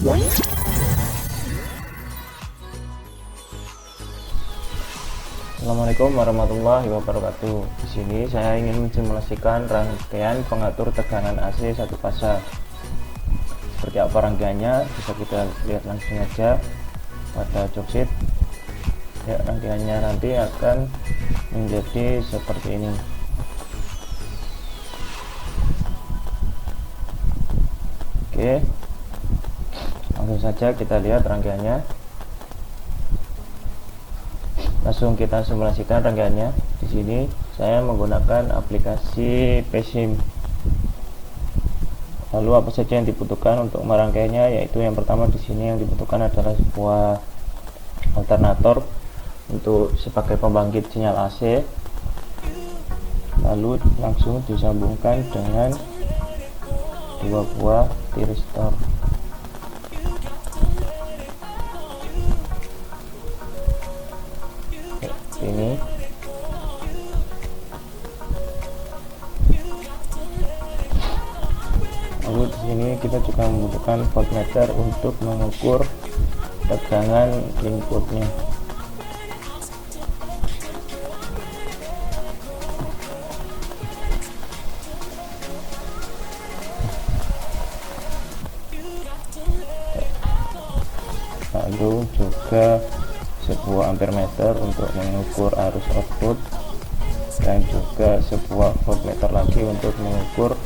Assalamualaikum warahmatullahi wabarakatuh. Di sini saya ingin mensimulasikan rangkaian pengatur tegangan AC satu fasa. Seperti apa rangkaiannya bisa kita lihat langsung aja pada jobsheet. Ya, rangkaiannya nanti akan menjadi seperti ini. Oke, langsung saja kita lihat rangkaiannya. Langsung kita simulasikan rangkaiannya. Di sini saya menggunakan aplikasi PSIM. Lalu apa saja yang dibutuhkan untuk merangkainya, yaitu yang pertama di sini yang dibutuhkan adalah sebuah alternator untuk sebagai pembangkit sinyal AC. Lalu langsung disambungkan dengan dua buah tiristor. Ini lalu di sini kita juga membutuhkan voltmeter untuk mengukur tegangan inputnya. Lalu juga sebuah ampermeter untuk mengukur arus output, dan juga sebuah voltmeter lagi untuk mengukur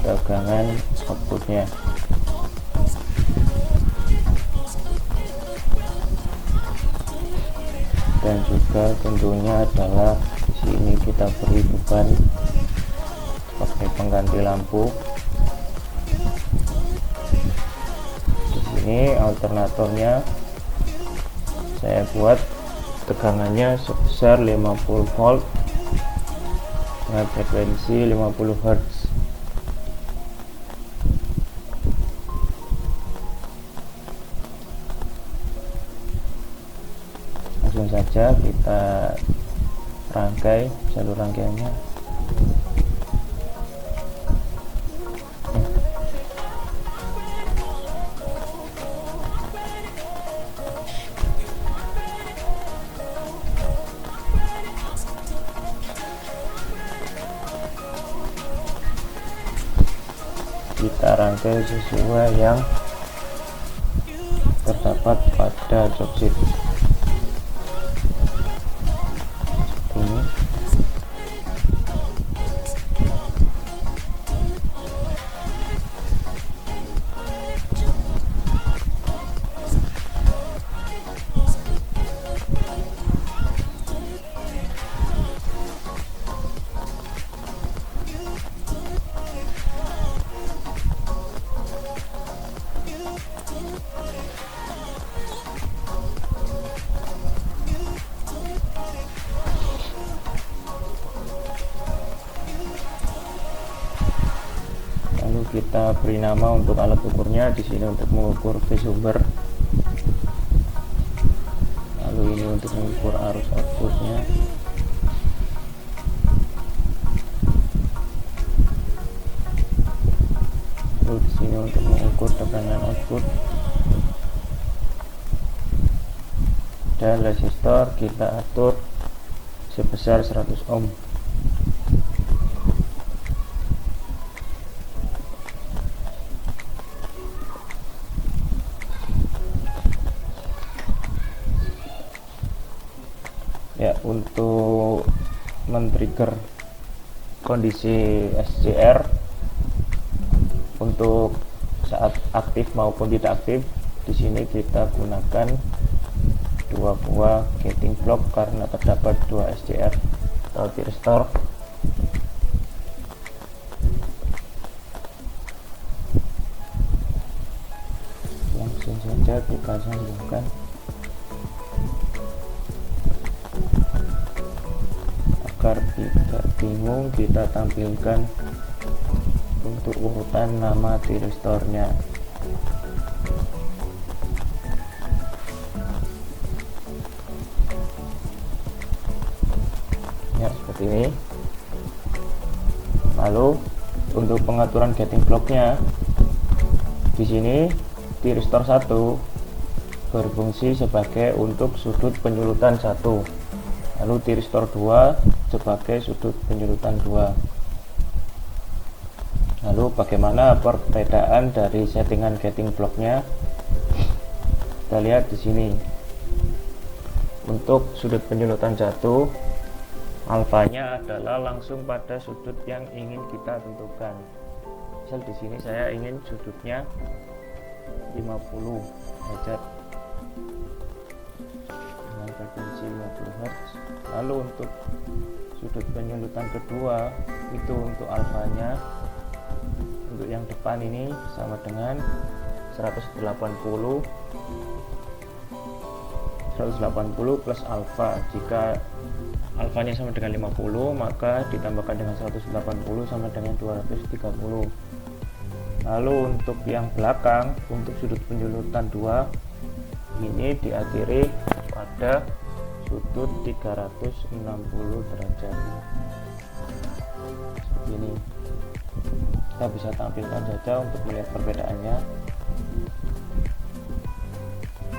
tegangan outputnya. Dan juga tentunya adalah di sini kita beri beban pakai pengganti lampu. Di sini alternatornya saya buat tegangannya sebesar 50 volt dengan frekuensi 50 Hz. Langsung saja kita rangkai jalur rangkaiannya. Kita rangkai sesuai yang terdapat pada jobsheet. Ini kita beri nama untuk alat ukurnya. Di sini untuk mengukur V sumber, lalu ini untuk mengukur arus outputnya, lalu di sini untuk mengukur tekanan output, dan resistor kita atur sebesar 100 ohm. Ya, untuk men-trigger kondisi SCR untuk saat aktif maupun tidak aktif, di sini kita gunakan dua buah gating block karena terdapat dua SCR atau tiristor. Langsung saja kita sambungkan. Agar tidak bingung, kita tampilkan untuk urutan nama tiristornya. Ya, seperti ini. Lalu untuk pengaturan gating blocknya, di sini tiristor 1 berfungsi sebagai untuk sudut penyulutan 1, lalu tiristor 2 sebagai sudut penyulutan 2. Lalu bagaimana perbedaan dari settingan getting blocknya? Kita lihat di sini. Untuk sudut penyulutan 1, alfanya adalah langsung pada sudut yang ingin kita tentukan. Misal di sini saya ingin sudutnya 50 derajat dengan frekuensi 50 Hz. Lalu untuk sudut penyulutan kedua, itu untuk alfanya, untuk yang depan ini sama dengan 180 plus alfa. Jika alfanya sama dengan 50, maka ditambahkan dengan 180 sama dengan 230. Lalu untuk yang belakang, untuk sudut penyulutan 2 ini diakhiri pada sudut 360 derajat seperti ini. Kita bisa tampilkan saja untuk melihat perbedaannya.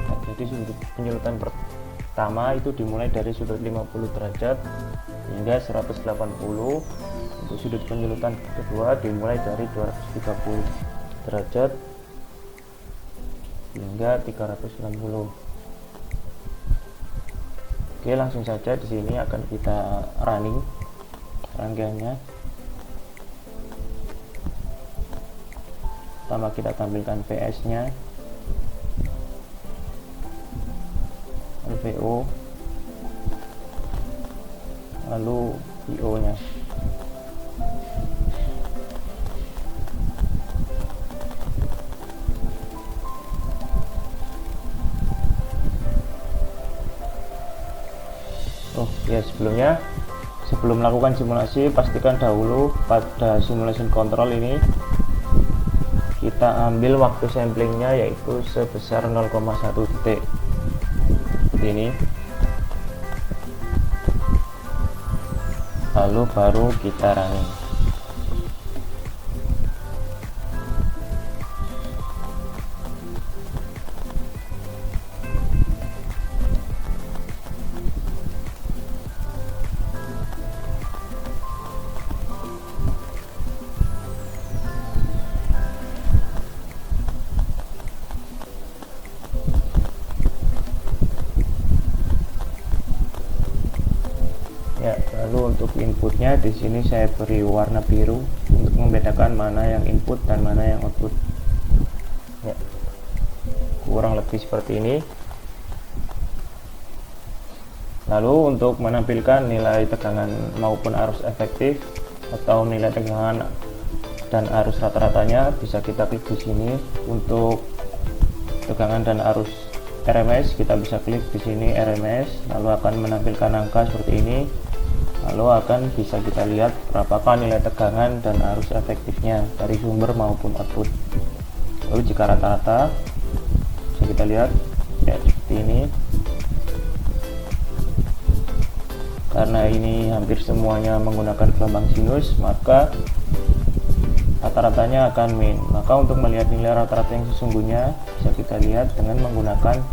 Nah, jadi sudut penyulutan pertama itu dimulai dari sudut 50 derajat hingga 180. Untuk sudut penyulutan kedua dimulai dari 230 derajat hingga 360. Oke, langsung saja di sini akan kita running rangkaiannya. Pertama kita tampilkan PS-nya, LVO, lalu IO-nya. Oh ya, sebelum melakukan simulasi, pastikan dahulu pada simulation control ini kita ambil waktu samplingnya yaitu sebesar 0,1 detik seperti ini, lalu baru kita running. Ya, lalu untuk inputnya di sini saya beri warna biru untuk membedakan mana yang input dan mana yang output. Ya, kurang lebih seperti ini. Lalu untuk menampilkan nilai tegangan maupun arus efektif atau nilai tegangan dan arus rata-ratanya, bisa kita klik di sini. Untuk tegangan dan arus RMS kita bisa klik di sini RMS, lalu akan menampilkan angka seperti ini. Lalu akan bisa kita lihat berapakah nilai tegangan dan arus efektifnya dari sumber maupun output. Lalu jika rata-rata bisa kita lihat ya seperti ini. Karena ini hampir semuanya menggunakan gelombang sinus, maka rata-ratanya akan min. Maka untuk melihat nilai rata-rata yang sesungguhnya bisa kita lihat dengan menggunakan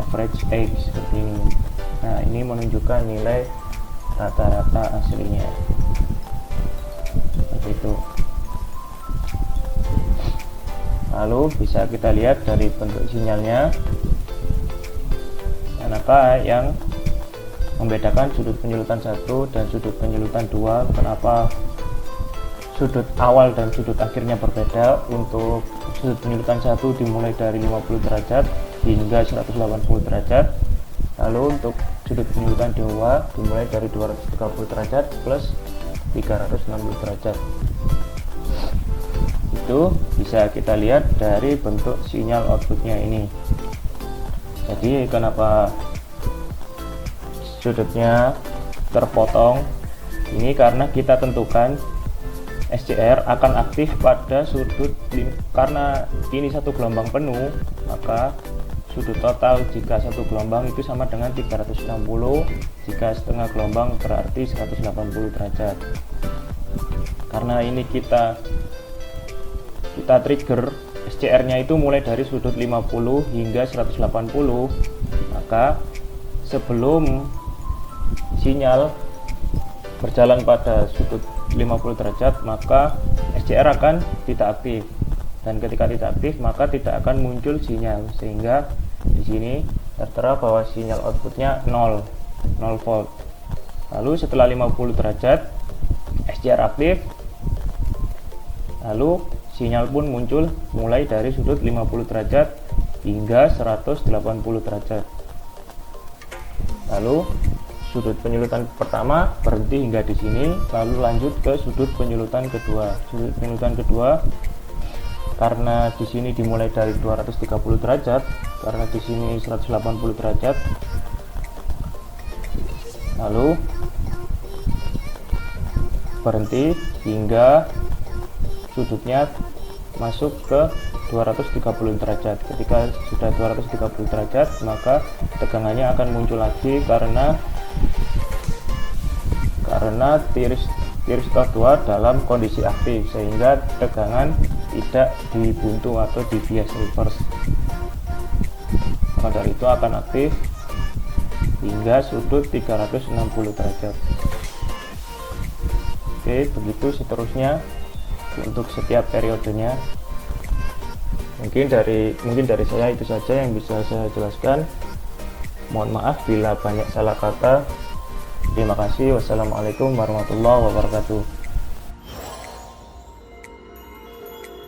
average X seperti ini. Nah, ini menunjukkan nilai rata-rata aslinya seperti itu. Lalu bisa kita lihat dari bentuk sinyalnya manakah yang membedakan sudut penyulutan 1 dan sudut penyulutan 2. Kenapa sudut awal dan sudut akhirnya berbeda? Untuk sudut penyulutan 1 dimulai dari 50 derajat hingga 180 derajat. Lalu untuk sudut penyulutan 2 dimulai dari 230 derajat plus 360 derajat. Itu bisa kita lihat dari bentuk sinyal outputnya ini. Jadi kenapa sudutnya terpotong? Ini karena kita tentukan SCR akan aktif pada sudut, karena ini satu gelombang penuh, maka sudut total jika satu gelombang itu sama dengan 360, jika setengah gelombang berarti 180 derajat. Karena ini kita trigger SCR-nya itu mulai dari sudut 50 hingga 180, maka sebelum sinyal berjalan pada sudut 50 derajat maka SCR akan tidak aktif, dan ketika tidak aktif maka tidak akan muncul sinyal, sehingga di sini tertera bahwa sinyal outputnya 0 volt. Lalu setelah 50 derajat SCR aktif, lalu sinyal pun muncul mulai dari sudut 50 derajat hingga 180 derajat. Lalu sudut penyulutan pertama berhenti hingga di sini, lalu lanjut ke sudut penyulutan kedua. Sudut penyulutan kedua karena di sini dimulai dari 230 derajat, karena di sini 180 derajat, lalu berhenti hingga sudutnya masuk ke 230 derajat. Ketika sudah 230 derajat maka tegangannya akan muncul lagi karena tiristor 2 dalam kondisi aktif, sehingga tegangan tidak dibuntu atau di bias reverse. Maka dari itu akan aktif hingga sudut 360 derajat. Oke, begitu seterusnya untuk setiap periodenya. Mungkin dari saya itu saja yang bisa saya jelaskan. Mohon maaf bila banyak salah kata. Terima kasih. Wassalamualaikum warahmatullahi wabarakatuh.